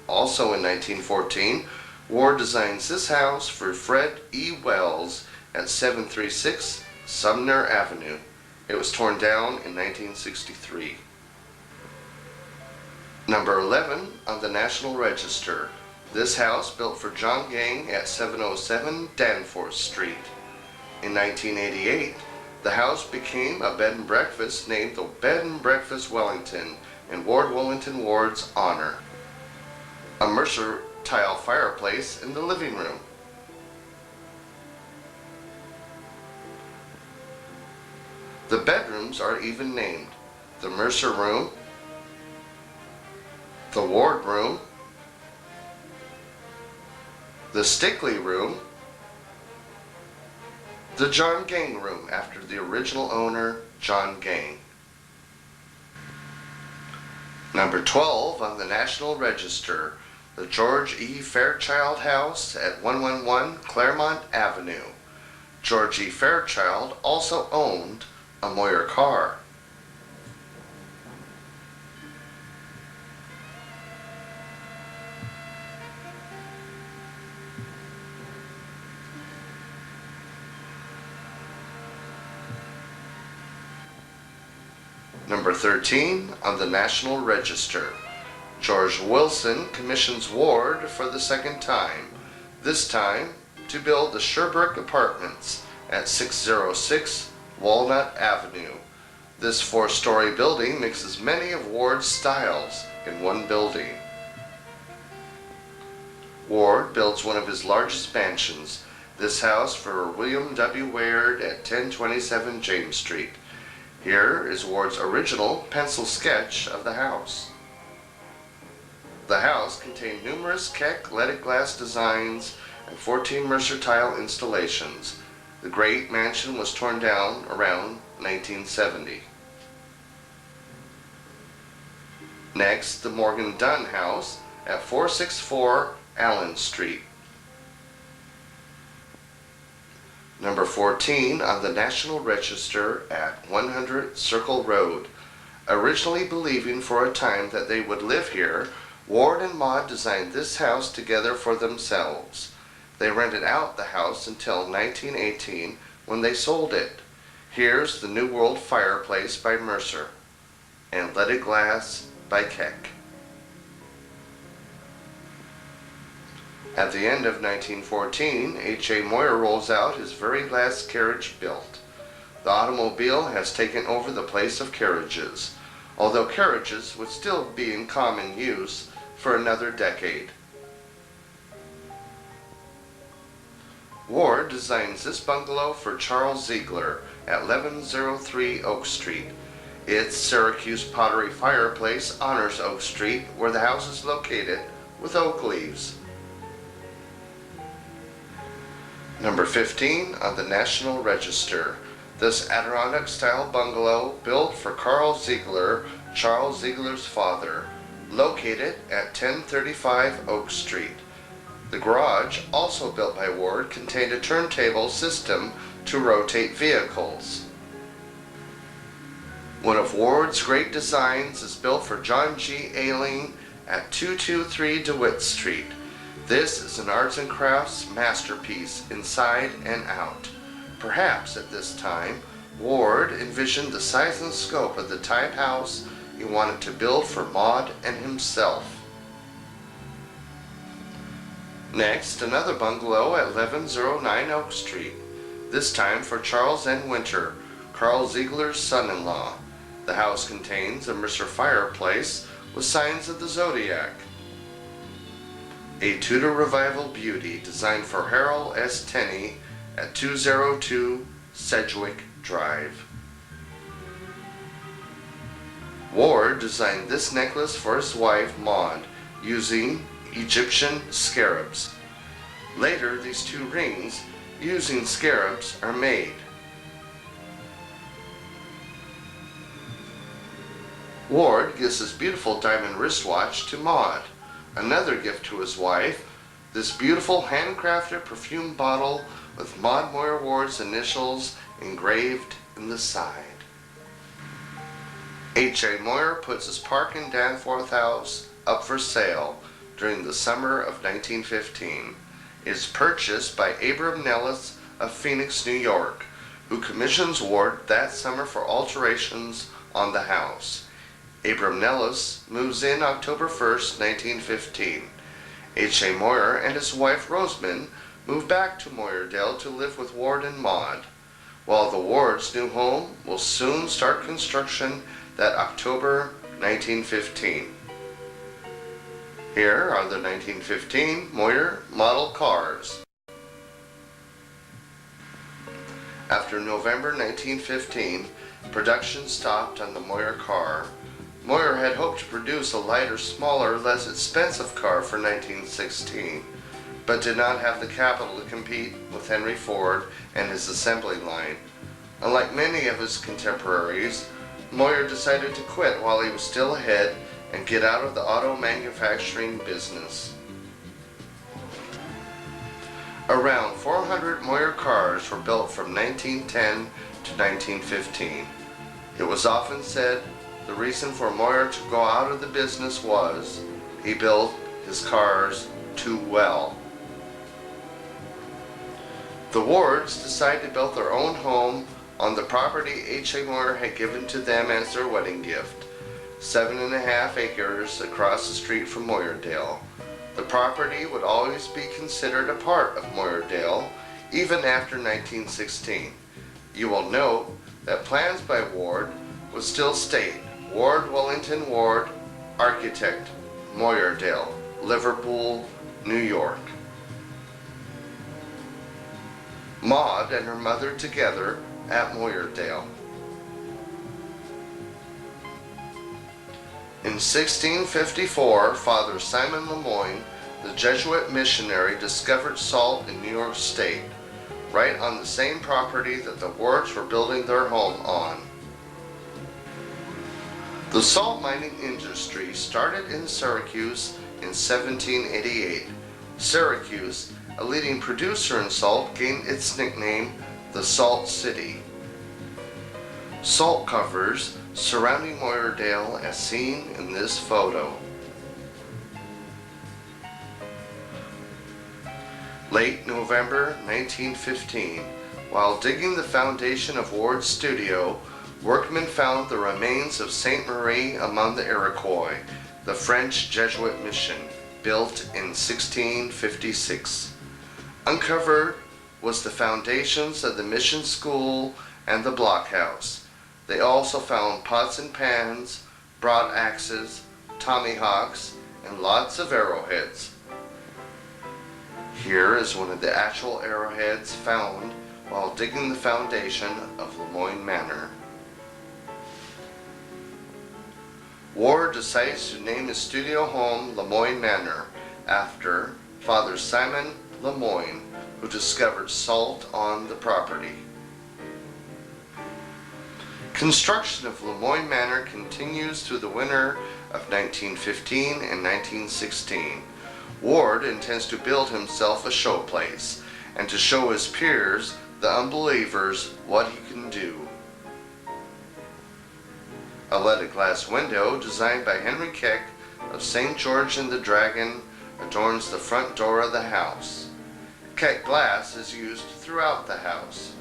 Also in 1914, Ward designs this house for Fred E. Wells at 736 Sumner Avenue. It was torn down in 1963. Number 11 on the National Register. This house built for John Gang at 707 Danforth Street. In 1988, the house became a bed and breakfast named the Bed and Breakfast Wellington in Wellington Ward's honor. A Mercer tile fireplace in the living room. The bedrooms are even named: the Mercer room, the Ward room, the Stickley room, the John Gang room after the original owner, John Gang. Number 12 on the National Register, the George E. Fairchild House at 111 Claremont Avenue. George E. Fairchild also owned a Moyer car. Number 13 on the National Register. George Wilson commissions Ward for the second time, this time to build the Sherbrooke Apartments at 606 Walnut Avenue. This four-story building mixes many of Ward's styles in one building. Ward builds one of his largest mansions, this house for William W. Ward at 1027 James Street. Here is Ward's original pencil sketch of the house. The house contained numerous Keck leaded glass designs and 14 Mercer tile installations. The great mansion was torn down around 1970. Next, the Morgan Dunn House at 464 Allen Street. Number 14 on the National Register at 100 Circle Road. Originally believing for a time that they would live here, Ward and Maude designed this house together for themselves. They rented out the house until 1918 when they sold it. Here's the New World fireplace by Mercer and leaded glass by Keck. At the end of 1914, H.A. Moyer rolls out his very last carriage built. The automobile has taken over the place of carriages, although carriages would still be in common use for another decade. Ward designs this bungalow for Charles Ziegler at 1103 Oak Street. Its Syracuse pottery fireplace honors Oak Street, where the house is located, with oak leaves. Number 15 on the National Register. This Adirondack-style bungalow built for Carl Ziegler, Charles Ziegler's father, located at 1035 Oak Street. The garage, also built by Ward, contained a turntable system to rotate vehicles. One of Ward's great designs is built for John G. Ailing at 223 DeWitt Street. This is an arts and crafts masterpiece inside and out. Perhaps at this time, Ward envisioned the size and scope of the type house he wanted to build for Maude and himself. Next, another bungalow at 1109 Oak Street, this time for Charles N. Winter, Carl Ziegler's son-in-law. The house contains a Mercer fireplace with signs of the zodiac. A Tudor Revival beauty designed for Harold S. Tenney at 202 Sedgwick Drive. Ward designed this necklace for his wife Maude using Egyptian scarabs. Later, these two rings using scarabs are made. Ward gives his beautiful diamond wristwatch to Maude. Another gift to his wife, this beautiful handcrafted perfume bottle with Maude Moyer Ward's initials engraved in the side. H.A. Moyer puts his Park and Danforth house up for sale. during the summer of 1915. It is purchased by Abram Nellis of Phoenix, New York, who commissions Ward that summer for alterations on the house. Abram Nellis moves in October 1st, 1915. H.A. Moyer and his wife Rosamond move back to Moyerdale to live with Ward and Maud, while the Ward's new home will soon start construction that October 1915. Here are the 1915 Moyer model cars. After November 1915, production stopped on the Moyer car. Moyer had hoped to produce a lighter, smaller, less expensive car for 1916, but did not have the capital to compete with Henry Ford and his assembly line. Unlike many of his contemporaries, Moyer decided to quit while he was still ahead and get out of the auto manufacturing business. Around 400 Moyer cars were built from 1910 to 1915. It was often said the reason for Moyer to go out of the business was he built his cars too well. The Wards decided to build their own home on the property H.A. Moyer had given to them as their wedding gift, 7.5 acres across the street from Moyerdale. The property would always be considered a part of Moyerdale, even after 1916. You will note that plans by Ward would still state Ward Wellington Ward, architect, Moyerdale, Liverpool, New York. Maud and her mother together at Moyerdale. In 1654, Father Simon Lemoyne, the Jesuit missionary, discovered salt in New York State, right on the same property that the Wards were building their home on. The salt mining industry started in Syracuse in 1788. Syracuse, a leading producer in salt, gained its nickname, the Salt City. Salt covers surrounding Moyerdale as seen in this photo. Late November 1915, while digging the foundation of Ward's studio, workmen found the remains of Sainte Marie among the Iroquois, the French Jesuit mission, built in 1656. Uncovered was the foundations of the mission school and the blockhouse. They also found pots and pans, broad axes, tomahawks, and lots of arrowheads. Here is one of the actual arrowheads found while digging the foundation of Lemoyne Manor. Ward decides to name his studio home Lemoyne Manor after Father Simon Lemoyne, who discovered salt on the property. Construction of Lemoyne Manor continues through the winter of 1915 and 1916. Ward intends to build himself a showplace and to show his peers, the unbelievers, what he can do. A leaded glass window designed by Henry Keck of St. George and the Dragon adorns the front door of the house. Keck glass is used throughout the house.